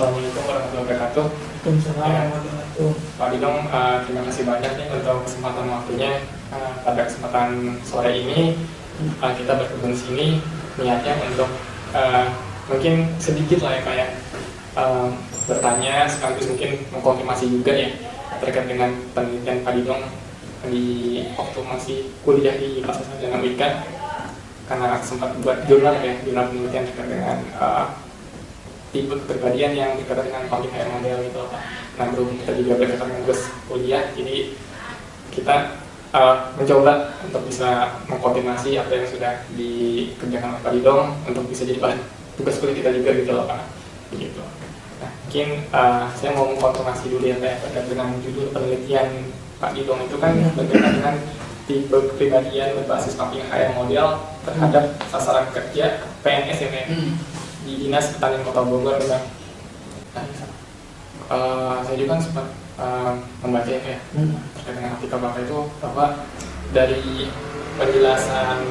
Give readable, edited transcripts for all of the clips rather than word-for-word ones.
Assalamualaikum warahmatullahi wabarakatuh. Waalaikumsalam warahmatullahi wabarakatuh. Pak Didong, terima kasih banyak nih untuk kesempatan waktunya. Pada kesempatan sore ini kita berkumpul di sini niatnya untuk mungkin sedikit lah ya Pak ya, bertanya sekaligus mungkin mengkonfirmasi juga ya terkait dengan penelitian Pak Didong di waktu masih kuliah di Fakultas Sarjana Wika, karena sempat buat jurnal penelitian terkait dengan tipe kepribadian yang berkaitan dengan public hire model gitu Pak. Nah, berhubung kita juga berkaitan dengan tugas kuliah, jadi kita mencoba untuk bisa mengkoordinasi apa yang sudah dikerjakan oleh Pak Didong untuk bisa jadi bahan tugas kuliah kita juga gitu loh Pak. Begitu. Nah, mungkin saya mau mengkonfirmasi dulu ya Pak terkait dengan judul penelitian Pak Didong itu kan berkaitan dengan tipe kepribadian berbasis public hire model terhadap sasaran kerja PNS ya Pak. Di Dinas Pertanian Kota Bogor, Bang. Saya juga kan sempat membaca ya terkait dengan artikel Bapak itu bahwa dari penjelasan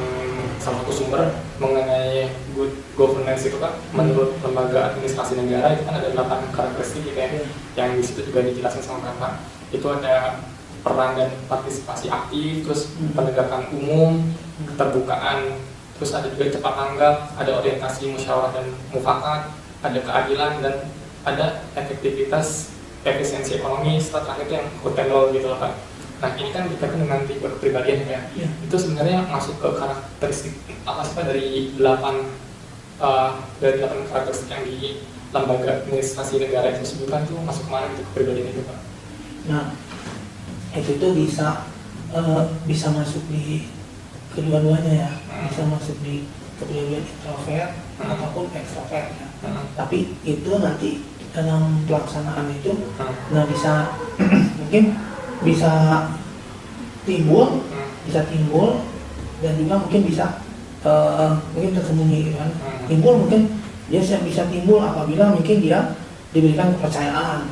salah satu sumber mengenai good governance itu Pak, menurut lembaga administrasi negara itu kan ada 8 karakteristik gitu ya, yang di situ juga dijelaskan sama Bapak. Itu ada peran dan partisipasi aktif, terus penegakan umum, keterbukaan, terus ada juga cepat tanggap, ada orientasi musyawarah dan mufakat, ada keadilan, dan ada efektivitas, efisiensi ekonomi, serta terakhir itu yang hotel gitu loh Pak. Nah ini kan berkaitan dengan tipe kepribadian ya. Itu sebenarnya masuk ke karakteristik apa sih Pak dari 8 karakteristik yang di lembaga administrasi negara itu sebutkan itu masuk kemana gitu kepribadian itu Pak? Nah, itu tuh bisa masuk di kedua-duanya ya, bisa masuk di kepribadian introvert ataupun ekstrovert ya. Tapi itu nanti dalam pelaksanaan itu nggak bisa mungkin bisa timbul dan juga mungkin bisa mungkin tersembunyi gitu kan. Timbul mungkin dia bisa timbul apabila mungkin dia diberikan kepercayaan.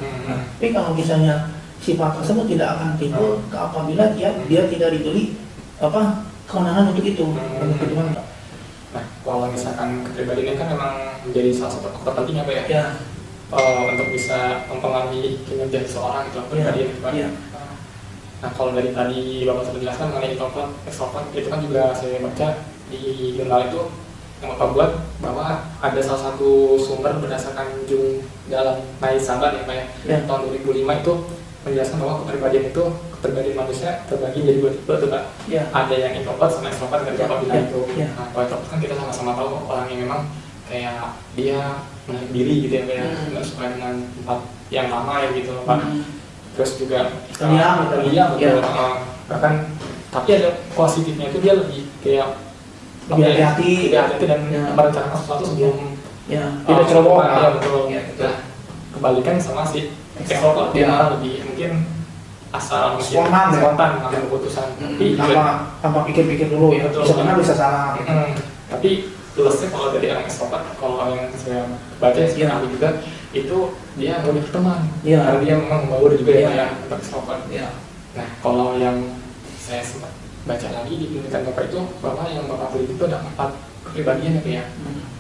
Tapi kalau misalnya sifat tersebut tidak akan timbul apabila dia tidak diberi kewenangan untuk itu. Nah, kalau misalkan kepribadian kan memang menjadi salah satu faktor penting apa ya? Untuk bisa mempengaruhi kinerja seseorang gitu, kepribadian itu Pak. Nah, kalau dari tadi Bapak sudah jelaskan mengenai introvert, extrovert, itu kan juga saya baca di jurnal itu yang Bapak buat bahwa ada salah satu sumber berdasarkan Jung dalam Nai Saban ya Pak ya, tahun 2005 itu menjelaskan bahwa kepribadian manusia terbagi menjadi 2 tipe tuh Pak. Ada yang introvert sama extrovert dari Bapak bilang itu. Nah, kalau introvert kan kita sama-sama tahu orang yang memang kayak dia menarik diri gitu ya kayak nggak suka dengan tempat yang ramai gitu Pak. Terus juga betul. Bahkan tapi ada positifnya itu dia lebih kayak lebih hati-hati dan merencanakan sesuatu sebelum tidak ceroboh. Betul. Nah, kebalikan sama si extrovert dia malah lebih mungkin asal spontan ngambil keputusan tanpa pikir-pikir dulu ya. Bisa benar bisa salah. Tapi plusnya kalau dari orang extrovert, kalau yang saya baca sekarang juga itu dia lebih berteman karena dia memang membaur juga ya untuk extrovert. Nah, kalau yang saya sempat baca lagi di penelitian Bapak itu bahwa yang Bapak beli itu ada 4 kepribadian ya.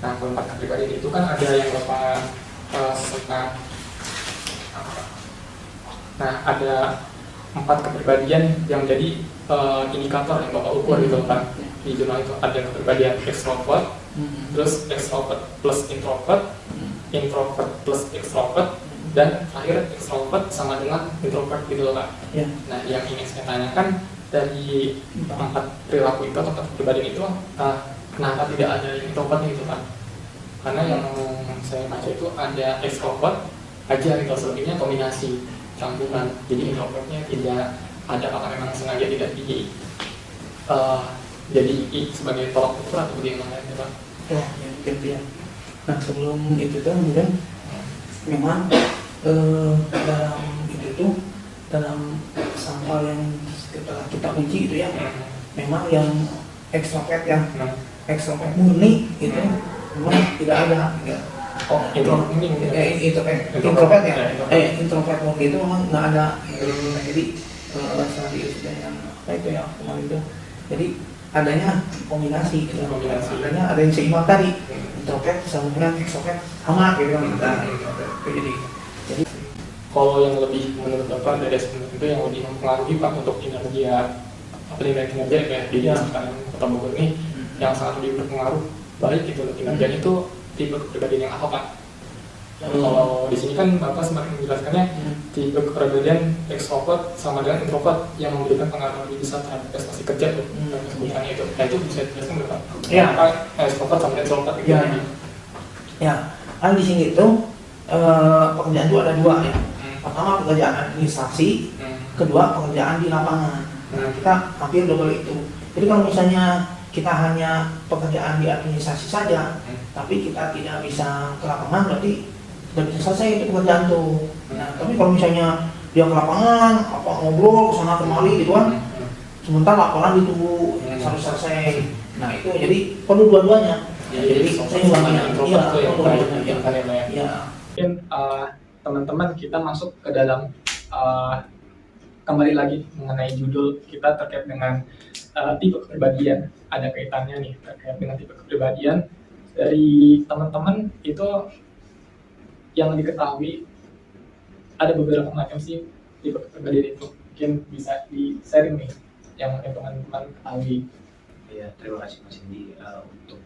Nah, 4 kepribadian itu kan ada yang Bapak sempat ada 4 kepribadian yang jadi indikator yang Bapak ukur gitu Pak. Di jurnal itu ada kepribadian extrovert, terus extrovert plus introvert, introvert plus extrovert, dan terakhir extrovert sama dengan introvert gitu loh Pak. Nah, yang ingin saya tanyakan dari 4 perilaku itu atau kepribadian itu kenapa tidak ada yang introvert gitu Pak? Karena yang saya baca itu ada extrovert aja gitu, selebihnya kombinasi campuran. Jadi introvertnya tidak ada apakah memang sengaja tidak jadi sebagai tolak ukur atau bagaimana ya Pak? Mungkin. Nah, sebelum itu tuh mungkin memang dalam sampel yang kita uji itu ya, memang yang ekstrovert ekstrovert murni itu memang tidak ada. Introvert ya. Introvert murni itu memang nggak ada. Jadi salah di yang apa itu ya kemarin itu. Jadi adanya kombinasi gitu. Kombinasi. Adanya ada yang seimbang tadi, introvert sama dengan extrovert sama gitu kan. Nah, jadi Kalau yang lebih menurut Bapak dari asesmen itu yang lebih mempengaruhi Pak untuk kinerja penilaian kinerja kayak di sekarang Kota Bogor ini yang sangat lebih berpengaruh baik itu kinerjanya itu tipe kepribadian yang apa Pak? Kalau di sini kan Bapak semakin menjelaskannya tipe kepribadian extrovert sama dengan introvert yang memberikan pengaruh lebih besar terhadap prestasi kerja tuh sebutannya itu. Nah itu bisa dijelaskan nggak Pak? Ya. Apa extrovert sama introvert gitu? Ya, kan di sini itu pekerjaan itu ada dua ya. Pertama pekerjaan administrasi, kedua pekerjaan di lapangan. Nah, kita hampir double itu. Jadi kalau misalnya kita hanya pekerjaan di administrasi saja, tapi kita tidak bisa ke lapangan, berarti tidak bisa selesai itu pekerjaan tuh. Nah, tapi kalau misalnya dia ke lapangan, apa ngobrol kesana kemari gitu kan, sementara laporan ditunggu sampai selesai. Nah itu jadi perlu dua-duanya. Ya, jadi saya banyak introvert tuh yang ya. Mungkin teman-teman kita masuk ke dalam kembali lagi mengenai judul kita terkait dengan tipe kepribadian. Ada kaitannya nih terkait dengan tipe kepribadian dari teman-teman itu yang diketahui ada beberapa macam sih tipe kepribadian itu. Mungkin bisa di-sharing nih yang mungkin teman-teman ketahui. Ya, terima kasih Mas Indi. Untuk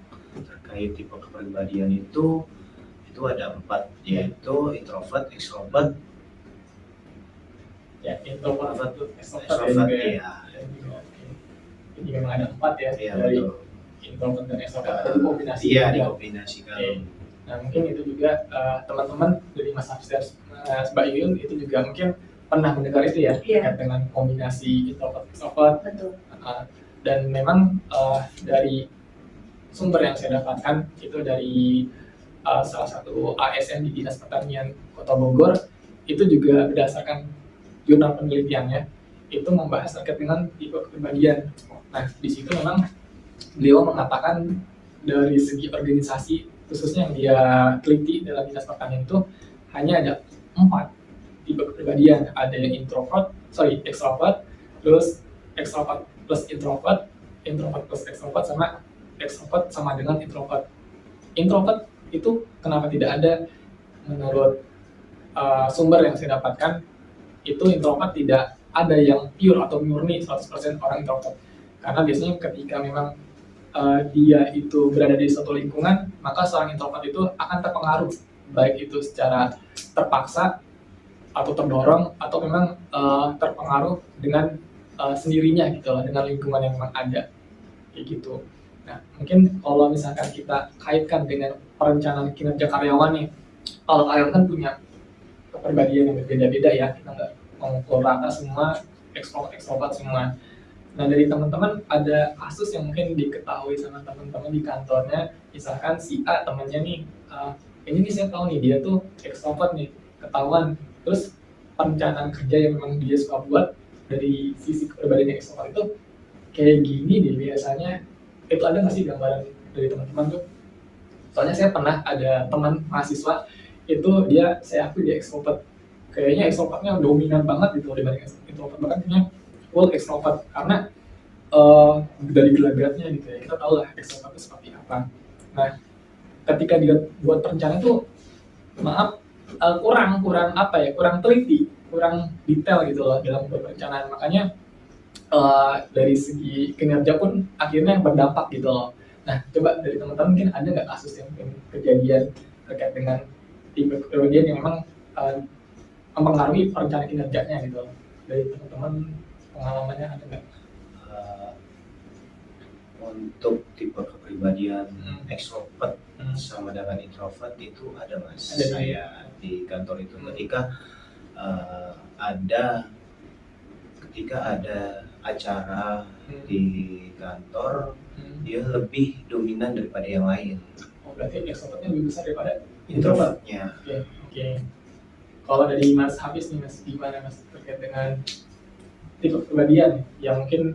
terkait tipe kepribadian itu ada 4, yaitu introvert, extrovert, Ya, introvert, extrovert ya. Jadi memang ada 4 ya, Ya, dari betul. introvert dan extrovert itu kombinasi. Iya, dikombinasikan. Nah mungkin itu juga teman-teman dari Mas Hafsir, Mbak Yuyun itu juga mungkin pernah mendengar itu ya, terkait dengan kombinasi introvert extrovert. Betul. Dan memang dari sumber yang saya dapatkan itu dari salah satu ASN di Dinas Pertanian Kota Bogor, itu juga berdasarkan jurnal penelitiannya itu membahas terkait dengan tipe kepribadian. Nah di situ memang beliau mengatakan dari segi organisasi khususnya yang dia teliti dalam Dinas Pertanian itu hanya ada 4 tipe kepribadian. Ada yang extrovert, terus extrovert plus introvert plus extrovert, sama extrovert sama dengan introvert. Introvert itu kenapa tidak ada menurut sumber yang saya dapatkan, itu introvert tidak ada yang pure atau murni 100% orang introvert. Karena biasanya ketika memang dia itu berada di suatu lingkungan, maka seorang introvert itu akan terpengaruh, baik itu secara terpaksa atau terdorong, atau memang terpengaruh dengan sendirinya gitu loh, dengan lingkungan yang memang ada kayak gitu. Nah mungkin kalau misalkan kita kaitkan dengan perencanaan kinerja karyawan nih, kalau karyawan kan punya kepribadian yang berbeda-beda ya, kita nggak mengukur rata semua ekstrovert semua. Nah dari teman-teman ada kasus yang mungkin diketahui sama teman-teman di kantornya, misalkan si A temannya nih, ini nih saya tahu nih dia tuh ekstrovert nih, ketahuan, terus perencanaan kerja yang memang dia suka buat dari sisi kepribadian ekstrovert itu kayak gini deh biasanya. Itu ada nggak sih gambaran dari teman-teman tuh? Soalnya saya pernah ada teman mahasiswa itu saya akui dia ekstrovert, kayaknya ekstrovertnya dominan banget gitu dibanding introvert, bahkan punya full ekstrovert karena dari gelagatnya gitu ya, kita tahu lah ekstrovert itu seperti apa. Nah ketika dia buat perencanaan tuh kurang teliti, kurang detail gitu loh dalam buat perencanaan, makanya dari segi kinerja pun akhirnya berdampak gitu loh. Nah coba dari teman-teman mungkin ada nggak kasus yang kejadian terkait dengan tipe kepribadian yang memang mempengaruhi perencanaan kinerjanya gitu loh. Dari teman-teman pengalamannya ada nggak? Untuk tipe kepribadian extrovert sama dengan introvert itu ada Mas. Ada saya di kantor itu ketika ada acara di kantor, dia lebih dominan daripada yang lain. Oh berarti extrovertnya lebih besar daripada Introvertnya. Oke. Kalau dari Mas Hafiz nih Mas, gimana Mas terkait dengan tipe kepribadian yang mungkin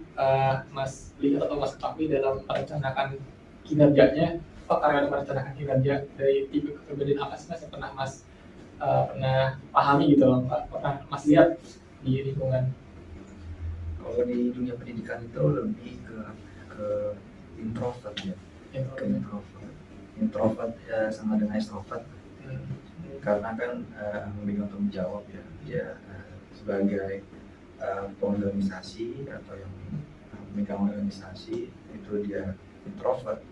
Mas lihat atau Mas ketahui dalam merencanakan kinerjanya? Karena merencanakan kinerja dari tipe kepribadian apa sih Mas yang pernah Mas pernah pahami gitu loh, pernah Mas lihat di lingkungan? Kalau di dunia pendidikan itu lebih ke kerja. Introvert. Introvert ya sama dengan extrovert, karena kan memegang tanggung jawab ya, dia sebagai pengorganisasi atau yang memegang organisasi itu dia introvert,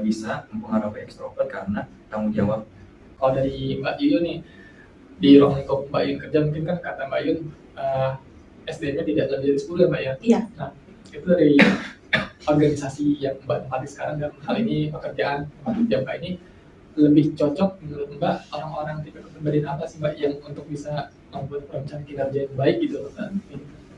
bisa mempengaruhi extrovert karena tanggung jawab. Kalau dari Mbak Yuyun nih, di ruang lingkup Mbak Yuyun kerja, mungkin kan kata Mbak Yuyun SDM-nya tidak lebih dari 10 ya Mbak ya? Iya. Nah, itu dari organisasi yang Mbak tempati sekarang dalam hal ini pekerjaan Mbak Mbak ini lebih cocok menurut Mbak orang-orang tipe kepribadian apa sih Mbak yang untuk bisa membuat perencanaan kinerja yang baik gitu loh kan?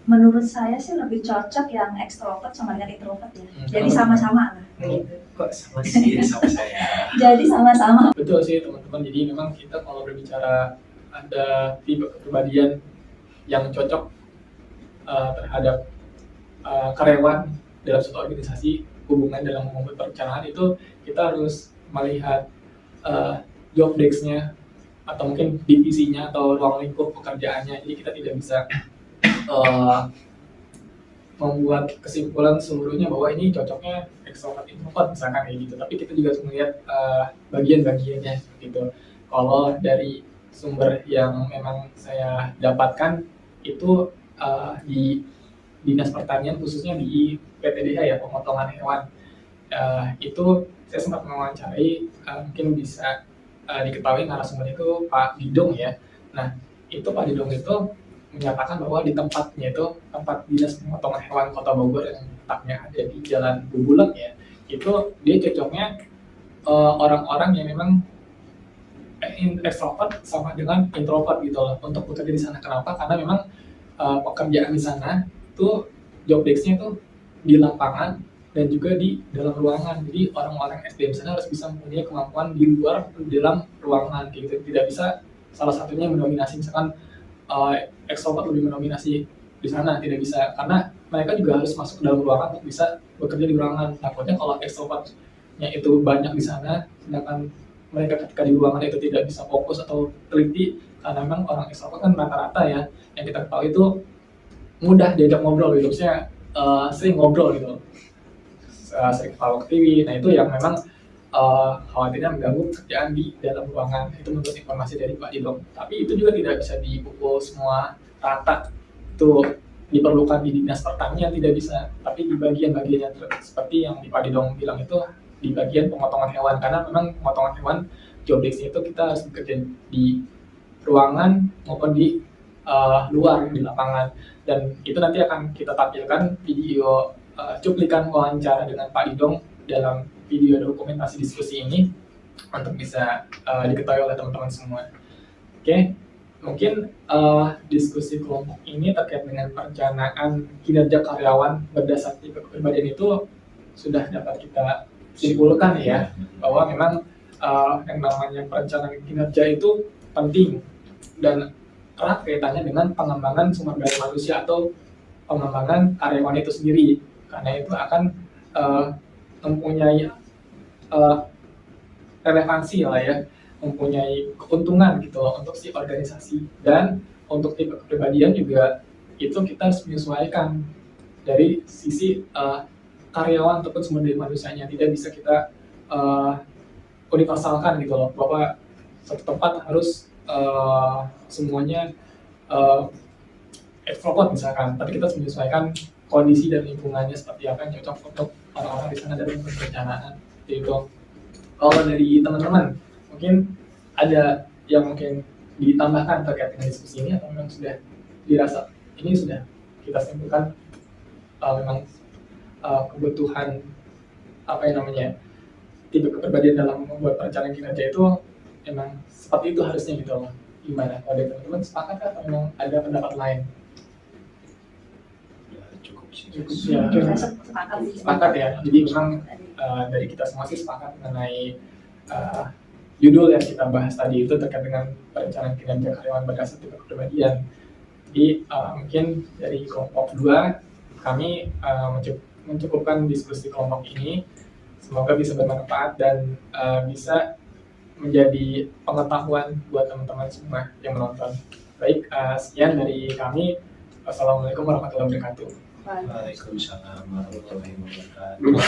Menurut saya sih lebih cocok yang ekstrovert sama dengan introvert ya. Jadi sama-sama lah. Gitu. Kok sama sih sama saya? Jadi sama-sama. Betul sih teman-teman, jadi memang kita kalau berbicara ada tipe kepribadian yang cocok terhadap karyawan dalam suatu organisasi, hubungan dalam membuat perencanaan itu kita harus melihat job desk-nya atau mungkin divisinya atau ruang lingkup pekerjaannya. Jadi kita tidak bisa membuat kesimpulan seluruhnya bahwa ini cocoknya extrovert introvert misalkan kayak gitu, tapi kita juga harus melihat bagian-bagiannya gitu. Kalau dari sumber yang memang saya dapatkan itu di Dinas Pertanian, khususnya di PTDH ya, pemotongan hewan, itu saya sempat mewawancarai, mungkin bisa diketahui narasumber itu Pak Didong ya. Nah itu Pak Didong itu menyatakan bahwa di tempatnya itu, tempat Dinas Pemotongan Hewan Kota Bogor yang letaknya ada di Jalan Bubulek ya, itu dia cocoknya orang-orang yang memang extrovert sama dengan introvert gitu loh untuk bekerja di sana. Kenapa? Karena memang pekerjaan di sana itu job desk-nya itu di lapangan dan juga di dalam ruangan. Jadi orang-orang SDM sana harus bisa mempunyai kemampuan di luar atau di dalam ruangan gitu. Tidak bisa salah satunya mendominasi, misalkan extrovert lebih mendominasi di sana, tidak bisa, karena mereka juga harus masuk ke dalam ruangan untuk bisa bekerja di ruangan. Takutnya kalau extrovertnya itu banyak di sana, sedangkan mereka ketika di ruangan itu tidak bisa fokus atau teliti, karena memang orang extrovert kan rata-rata ya, yang kita ketahui itu mudah diajak ngobrol gitu, maksudnya sering ngobrol gitu, sering ketawa ke TV. Nah itu yang memang khawatirnya mengganggu pekerjaan di dalam ruangan. Itu menurut informasi dari Pak Didong. Tapi itu juga tidak bisa dipukul semua rata. Itu diperlukan di Dinas Pertanian, tidak bisa. Tapi di bagian-bagiannya seperti yang Pak Didong bilang itu di bagian pemotongan hewan, karena memang pemotongan hewan job desk-nya itu kita harus bekerja di ruangan maupun di luar di lapangan. Dan itu nanti akan kita tampilkan video cuplikan wawancara dengan Pak Didong dalam video dokumentasi diskusi ini untuk bisa diketahui oleh teman-teman semua. Oke, mungkin diskusi kelompok ini terkait dengan perencanaan kinerja karyawan berdasar tipe kepribadian itu sudah dapat kita simpulkan ya, bahwa memang yang namanya perencanaan kinerja itu penting dan erat kaitannya dengan pengembangan sumber daya manusia atau pengembangan karyawan itu sendiri, karena itu akan mempunyai relevansi lah ya, mempunyai keuntungan gitu loh untuk si organisasi. Dan untuk tipe kepribadian juga itu kita harus menyesuaikan dari sisi karyawan ataupun sumber daya manusianya. Tidak bisa kita universalkan gitu loh, bahwa satu tempat harus semuanya extrovert misalkan, tapi kita harus menyesuaikan kondisi dan lingkungannya seperti apa yang cocok untuk orang-orang di sana dalam perencanaan itu. Kalau dari teman-teman mungkin ada yang mungkin ditambahkan terkait dengan diskusi ini, atau memang sudah dirasa ini sudah kita simpulkan memang kebutuhan apa yang namanya tipe kepribadian dalam membuat perencanaan kinerja itu memang seperti itu harusnya gitu loh. Gimana kalau dari teman-teman, sepakat atau memang ada pendapat lain? Cukup ya, sepakat ya. Jadi memang dari kita semua sih sepakat mengenai judul yang kita bahas tadi itu terkait dengan perencanaan kinerja karyawan berdasar tipe kepribadian. Jadi mungkin dari kelompok 2 kami mencukupkan diskusi kelompok ini. Semoga bisa bermanfaat dan bisa menjadi pengetahuan buat teman-teman semua yang menonton. Baik, sekian dari kami. Wassalamualaikum warahmatullahi wabarakatuh. Baik. Waalaikumsalam warahmatullahi wabarakatuh.